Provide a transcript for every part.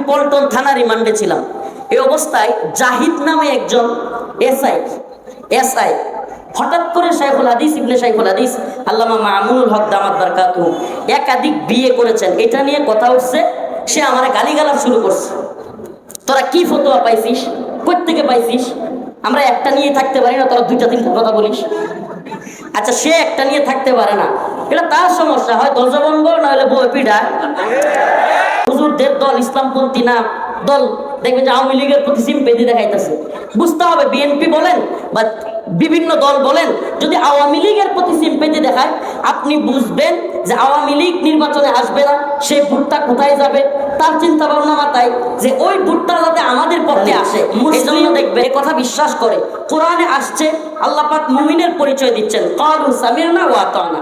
পল্টন থানা রিমান্ডে ছিলাম। এই অবস্থায় জাহিদ নামে একজন এসআই হঠাৎ করে শাইখুল হাদিস ইবনে শাইখুল হাদিস আল্লামা মামুনুল হক দামাত বারকাতুহু একাধিক বিয়ে করেছেন, এটা নিয়ে কথা উঠছে। সে আমারে গালিগালাজ শুরু করছে, তোরা কি ফতোয়া পাইছিস, কই থেকে পাইছিস, আমরা একটা নিয়ে থাকতে পারি না, তোরা দুইটা তিনটা কথা বলিস। আচ্ছা, সে একটা নিয়ে থাকতে পারে না, এটা তার সমস্যা, হয় দরজাবন্ধ না হলে বই পিঠা। হুজুরদের দল ইসলামপন্থী না দল, দেখবেন যে আওয়ামী লীগের প্রতি সিম্পেথি দেখাইতেছে। বুঝতে হবে, বিএনপি বলেন বা বিভিন্ন দল বলেন, যদি আওয়ামী লীগের প্রতি সিম্পেথি দেখায়, আপনি বুঝবেন যে আওয়ামী লীগ নির্বাচনে আসবে না, সেই ভোটটা কোথায় যাবে, তার চিন্তা ভাবনা মাথায় যে ওই ভোটটা যাতে আমাদের পক্ষে আসে। মুসলিম দেখবে এই কথা বিশ্বাস করে। কোরআনে আসছে, আল্লাহ পাক মুমিনের পরিচয় দিচ্ছেন, ক্বালু সামি'না ওয়া আতা'না।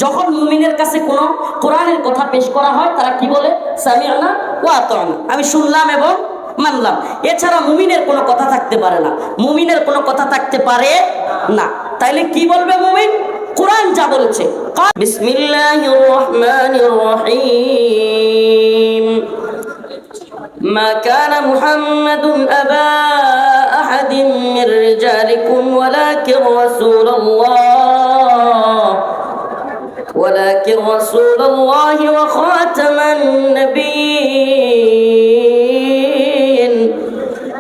যখন মুমিনের কাছে কোনো কোরআনের কথা পেশ করা হয়, তারা কি বলে? সামি'না ওয়া আতা'না, আমি শুনলাম এবং মানলাম। এছাড়া মুমিনের কোনো কথা থাকতে পারে না, মুমিনের কোনো কথা থাকতে পারে না। তাইলে কি বলবে মুমিন? কোরআন যা বলেছে। বিসমিল্লাহির রহমানির রহিম। মা কানা মুহাম্মাদুন আবা আহাদিন মির রিজালিকুম ওয়ালাকিন রাসূলুল্লাহ ওয়া খাতামান নাবিয়্যিন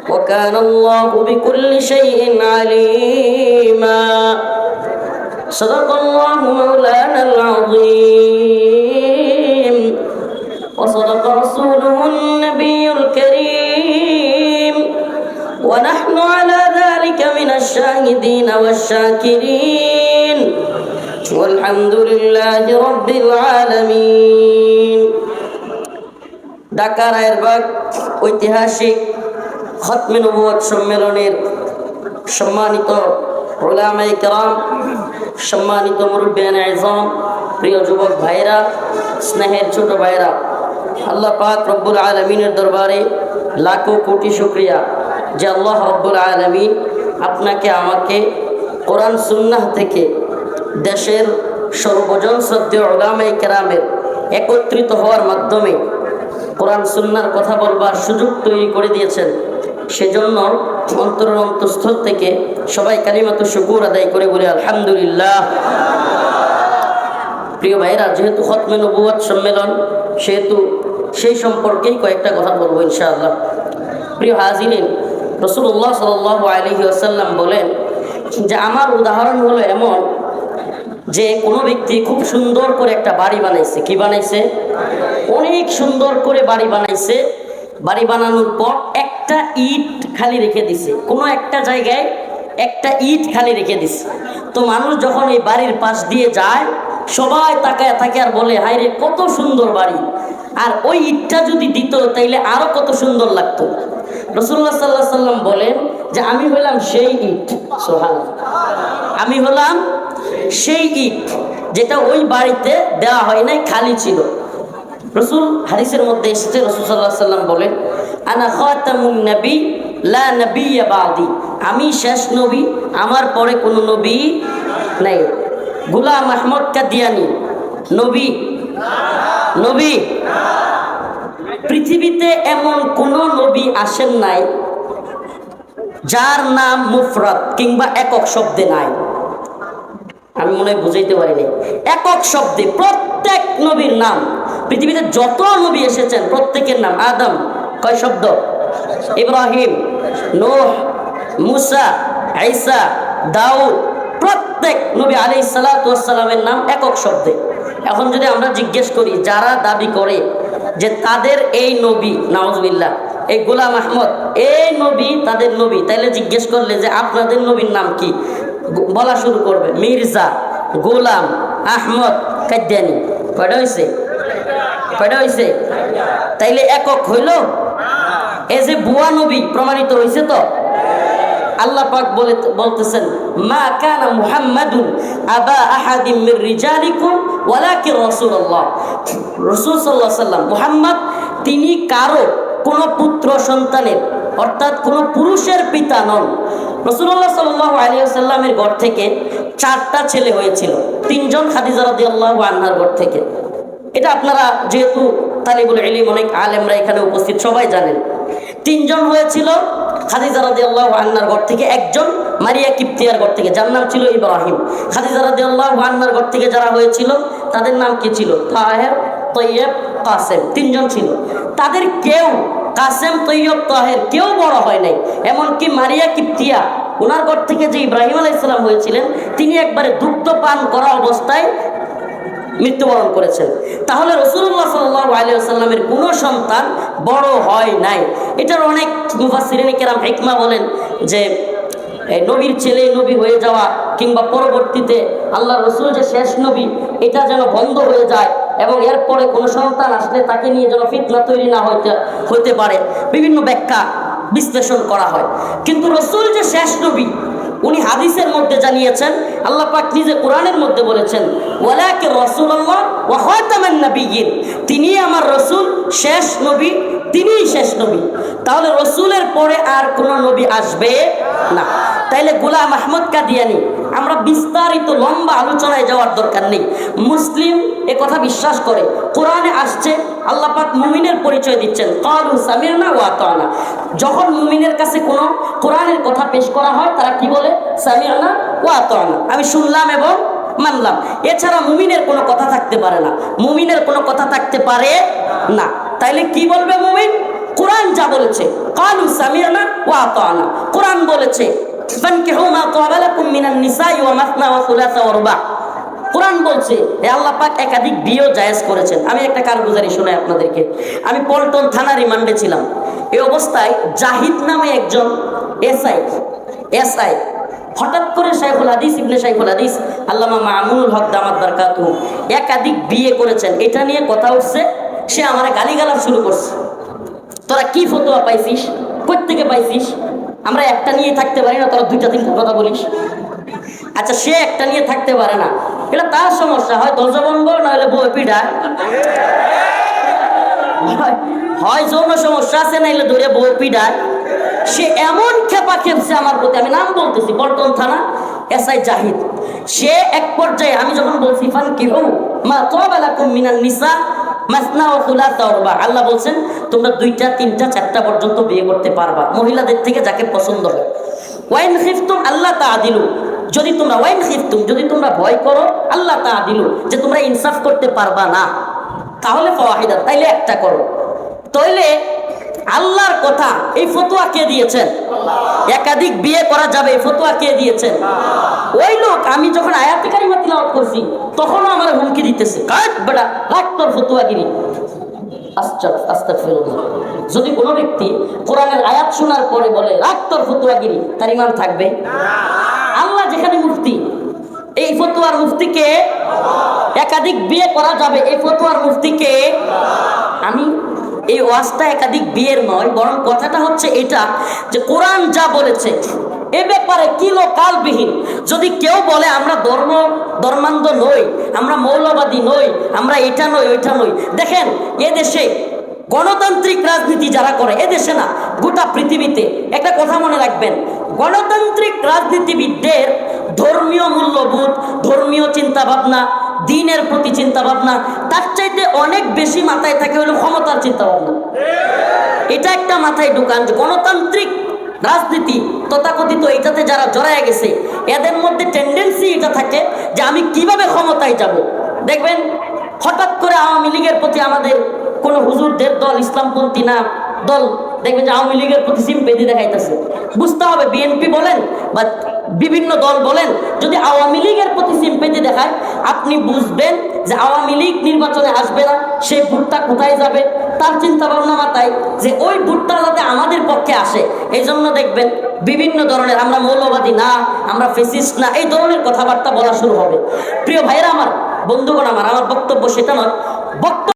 ওয়া কানা আল্লাহু বিকুল্লি শাইইন আলীমা। সাদাকাল্লাহু মাওলানাল আযীম ওয়া সাদাকা রাসূলুহুন নাবিয়্যুল কারীম ওয়া নাহনু আলা যালিকা মিনাশ শাহিদিন ওয়াশ শাকিরিন আলহামদুলিল্লাহি রাব্বিল আলামিন। ঢাকা রায়েরবাগ ঐতিহাসিক খতমে নবুয়ত সম্মেলনের সম্মানিত উলামায়ে কেরাম, সম্মানিত মুরব্বিয়ানে আযম, প্রিয় যুবক ভাইরা, স্নেহের ছোট ভাইরা, আল্লাহ পাক রব্বুল আলামিনের দরবারে লাখো কোটি শুকরিয়া যে আল্লাহ রব্বুল আলামিন আপনাকে আমাকে কোরআন সুন্নাহ থেকে দেশের সর্বজন শ্রদ্ধেয় উলামায়ে কেরামের একত্রিত হওয়ার মাধ্যমে কোরআন সুন্নাহর কথা বলবার সুযোগ তৈরি করে দিয়েছেন। সেজন্য অন্তরের অন্তঃস্থল থেকে সবাই কালিমাতু শুকুর আদায় করে বলে আলহামদুলিল্লাহ। প্রিয় ভাইরা, যেহেতু খতমে নবুয়ত সম্মেলন, সেহেতু সেই সম্পর্কেই কয়েকটা কথা বলবো ইনশাআল্লাহ। প্রিয় হাজিরিন, রাসূলুল্লাহ সাল্লাল্লাহু আলাইহি ওয়াসাল্লাম বলেন যে আমার উদাহরণ হলো এমন যে কোনো ব্যক্তি খুব সুন্দর করে একটা বাড়ি বানাইছে। কি বানাইছে? অনেক সুন্দর করে বাড়ি বানাইছে। বাড়ি বানানোর পর একটা ইট খালি রেখে দিছে, কোনো একটা জায়গায় একটা ইট খালি রেখে দিছে। তো মানুষ যখন এই বাড়ির পাশ দিয়ে যায়, সবাই তাকায় থাকে আর বলে, হায় রে কত সুন্দর বাড়ি, আর ওই ইটটা যদি দিত তাইলে আরো কত সুন্দর লাগতো। রাসূলুল্লাহ সাল্লাল্লাহু আলাইহি ওয়াসাল্লাম বলেন যে আমি হলাম সেই ইট। সুবহানাল্লাহ, আমি হলাম সেই ইট যেটা ওই বাড়িতে দেওয়া হয় নাই, খালি ছিল। রাসূল হাদিসের মধ্যে এসেছে, রাসূল সাল্লাল্লাহু আলাইহি ওয়াসাল্লাম বলেন, আনা খাতামুন নবী লা নবিয়্যা বাদি, আমি শেষ নবী, আমার পরে কোনো নবী নাই। গোলাম আহমদ কাদিয়ানী নবী? নবী? পৃথিবীতে এমন কোন নবী আসেন নাই যার নাম মুফরাদ কিংবা একক শব্দে নাই। আমি মনে হয় বুঝাইতে পারিনি। একক শব্দে প্রত্যেক নবীর নাম, পৃথিবীতে যত নবী এসেছেন প্রত্যেকের নাম। আদম কয় শব্দ? ইব্রাহিম, নূহ, মুসা, ঈসা, দাউদ, প্রত্যেক নবী আলাইহিস সালাতু ওয়াস সালামের নাম একক শব্দে। এখন যদি আমরা জিজ্ঞেস করি যারা দাবি করে যে তাদের এই নবী, নাউজুবিল্লাহ, এই গোলাম আহমদ এই নবী, তাদের নবী, তাইলে জিজ্ঞেস করলে যে আপনাদের নবীর নাম কি, বলা শুরু করবে মির্জা গোলাম আহমদ কাদিয়ানী। কয়টা হয়েছে? কয়টা হয়েছে? তাইলে একক হইল? এই যে বুয়া নবী প্রমাণিত হয়েছে তো। আল্লাহ পাক বলতেছেন, মা কানা মুহাম্মাদুন আবা আহাদিম মির রিজালিকুম ওয়ালাকিন রাসূলুল্লাহ। রাসূল সাল্লাল্লাহু আলাইহি ওয়াসাল্লাম মুহাম্মদ তিনি কারো কোন পুত্র সন্তানের অর্থাৎ কোন পুরুষের পিতা নন। রাসূলুল্লাহ সাল্লাল্লাহু আলাইহি ওয়াসাল্লামের ঘর থেকে 4টা ছেলে হয়েছিল, 3জন খাদিজা রাদিয়াল্লাহু আনহার ঘর থেকে। এটা আপনারা যেহেতু তালিবুল ইলম, অনেক আলেমরা এখানে উপস্থিত, সবাই জানেন। 3 জন হয়েছিল খাদিজা রাদিয়াল্লাহু আনহার ঘর থেকে, একজন মারিয়া কিপ্তিয়ার ঘর থেকে, যার নাম ছিল ইব্রাহিম। খাদিজা রাদিয়াল্লাহু আনহার ঘর থেকে যারা হয়েছিল তাদের নাম কি ছিল? তাহের, তৈয়ব, কাসেম। 3 জন ছিল। তাদের কেউ, কাসেম, তৈয়ব, তাহের, কেউ বড় হয় নাই। এমনকি মারিয়া কিপ্তিয়া, ওনার ঘর থেকে যে ইব্রাহিম আলাইহিস সালাম হয়েছিলেন, তিনি একবারে দুগ্ধ পান করা অবস্থায় মৃত্যুবরণ করেছেন। তাহলে রাসূলুল্লাহ সাল্লাল্লাহু আলাইহি ওয়াসাল্লামের কোনো সন্তান বড় হয় নাই। এটার অনেক মুফাসসিরিনে কেরাম হিকমা বলেন যে নবীর ছেলে নবী হয়ে যাওয়া কিংবা পরবর্তীতে আল্লাহ রসুল যে শেষ নবী, এটা যেন বন্ধ হয়ে যায় এবং এরপরে কোনো সন্তান আসলে তাকে নিয়ে যেন ফিতনা তৈরি না হতে পারে, বিভিন্ন ব্যাখ্যা বিশ্লেষণ করা হয়। কিন্তু রসুল যে শেষ নবী, উনি হাদিসের মধ্যে জানিয়েছেন, আল্লাহ পাক নিজে কোরআনের মধ্যে বলেছেন, ওয়ালাকি রাসূলুল্লাহ ওয়া খাতামান নাবিয়্যিন, তিনি আমার রসুল, শেষ নবী, তিনিই শেষ নবী। তাহলে রসুলের পরে আর কোনো নবী আসবে না। তাইলে গোলাম আহমদ কাদিয়ানী, আমরা বিস্তারিত লম্বা আলোচনায় যাওয়ার দরকার নেই। মুসলিম এ কথা বিশ্বাস করে, কোরআনে আসছে আল্লাহ পাক মুমিনের পরিচয় দিচ্ছেন, ক্বালু সামি'না ওয়া আতা'না। যখন মুমিনের কাছে কোনো কোরআনের কথা পেশ করা হয়, তারা কি বলে? সামি'না ওয়া আতা'না, আমি শুনলাম এবং মানলাম। এছাড়া মুমিনের কোনো কথা থাকতে পারে না, মুমিনের কোনো কথা থাকতে পারে না। তাইলে কি বলবে মুমিন? কোরআন যা বলেছে, ক্বালু সামি'না ওয়া আতা'না, কোরআন বলেছে ফানকিহু মা তাবা লাকুম মিনান নিসাই ওয়া মাসনা ওয়া সুলাসা ওয়া রুবা। কোরআন বলছে আল্লাহ পাক একাধিক বিয়ে জায়েজ করেছেন। আমি একটা কারগুজারি শোনাই আপনাদেরকে। আমি পল্টন থানা রিমান্ডে ছিলাম। এই অবস্থায় জাহিদ নামে একজন এসআই হঠাৎ করে শাইখুল হাদিস ইবনে শাইখুল হাদিস আল্লামা মামুনুল হক দামাত বারকাতুহু একাধিক বিয়ে করেছেন, এটা নিয়ে কথা উঠছে। সে আমারে গালিগালাজ শুরু করছে, তোরা কি ফতোয়া পাইছিস, কই থেকে পাইছিস, আমরা একটা নিয়ে থাকতে পারি না, তোরা 2-3টা কথা বলিস। আচ্ছা, সে একটা নিয়ে থাকতে পারে না, এটা তার সমস্যা, হয় দরজা বন্ধ না হলে বউ পিড়ায়, হয় যৌন সমস্যা আছে, না হলে ধরে বউ পিড়ায়। সে এমন খেপা খেপছে আমার প্রতি, আমি নাম বলতেছি, পল্টন থানা এসআই জাহিদ। সে এক পর্যায়ে আমি যখন বলছি ফানকিহু মা তাবা লাকুম মিনান নিসা মাসনা ওয়া সুলাসা ওয়া রুবা, আল্লাহ বলছেন তোমরা 2টা, 3টা, 4টা পর্যন্ত বিয়ে করতে পারবা, মহিলাদের থেকে যাকে পছন্দ হয়। ওয়াইন খিফতুম আল্লাহ তাআদিলু, যদি তোমরা ওয়াইন খিফতুম, যদি তোমরা ভয় করো, আল্লাহ তাআদিলু, যে তোমরা ইনসাফ করতে পারবা না, তাহলে ফাওয়াহিদা, তাইলে একটা করো। তাইলে আল্লাহর কথা, এই ফতোয়া কে দিয়েছেন? একাধিক বিয়ে করা যাবে, এই ফতোয়া কে দিয়েছেন? ওই লোক, আমি যখন আয়াতে কারিমা তিলাওয়াত করছি তখনও আমার হুমকি দিতেছে, কাট বেটা, রাখ তোর ফতোয়াগিরি। আস্তাগফিরুল্লাহ। যদি কোনো ব্যক্তি কোরআনের আয়াত শোনার পরে বলে রাখ তোর ফতোয়াগিরি, তার ঈমান থাকবে? আল্লাহ যেখানে মুফতি, এই ফতোয়ার মুফতিকে, একাধিক বিয়ে করা যাবে, এই ফতোয়ার মুফতিকে। আমি এই ওয়াজটা একাধিক বিয়ের নয়, বরং কথাটা হচ্ছে এটা যে কোরআন যা বলেছে এ ব্যাপারে কিলোকালবিহীন। যদি কেউ বলে আমরা ধর্মান্ধ নই, আমরা মৌলবাদী নই, আমরা এটা নই ওইটা নই, দেখেন এদেশে গণতান্ত্রিক রাজনীতি যারা করে, এদেশে না গোটা পৃথিবীতে, একটা কথা মনে রাখবেন, গণতান্ত্রিক রাজনীতিবিদদের ধর্মীয় মূল্যবোধ, ধর্মীয় চিন্তা ভাবনা, দ্বীনের প্রতি চিন্তা ভাবনা, তার চাইতে অনেক বেশি মাথায় থাকে হলো ক্ষমতার চিন্তা ভাবনা। এটা একটা মাথায় ঢুকান, গণতান্ত্রিক রাজনীতি তথাকথিত এটাতে যারা জড়ায় গেছে, এদের মধ্যে টেন্ডেন্সি এটা থাকে যে আমি কিভাবে ক্ষমতায় যাব। দেখবেন হঠাৎ করে আওয়ামী লীগের প্রতি আমাদের কোন হুজুরদের দল, ইসলামপন্থী না দল, দেখবেন যে আওয়ামী লীগের প্রতি সিম্পেথি দেখাইতেছে। বুঝতে হবে, বিএনপি বলেন বা বিভিন্ন দল বলেন, যদি আওয়ামী লীগের প্রতি সিম্পেথি দেখায়, আপনি বুঝবেন যে আওয়ামী লীগ নির্বাচনে আসবে না, সেই ভোটটা কোথায় যাবে, তার চিন্তা ভাবনা মাথায় যে ওই ভোটটা যাতে আমাদের পক্ষে আসে। এই জন্য দেখবেন বিভিন্ন ধরনের, আমরা মৌলবাদী না, আমরা ফেসিস্ট না, এই ধরনের কথাবার্তা বলা শুরু হবে। প্রিয় ভাইরা আমার, বন্ধুগণ আমার বক্তব্য সেটা নয়, বক্তব্য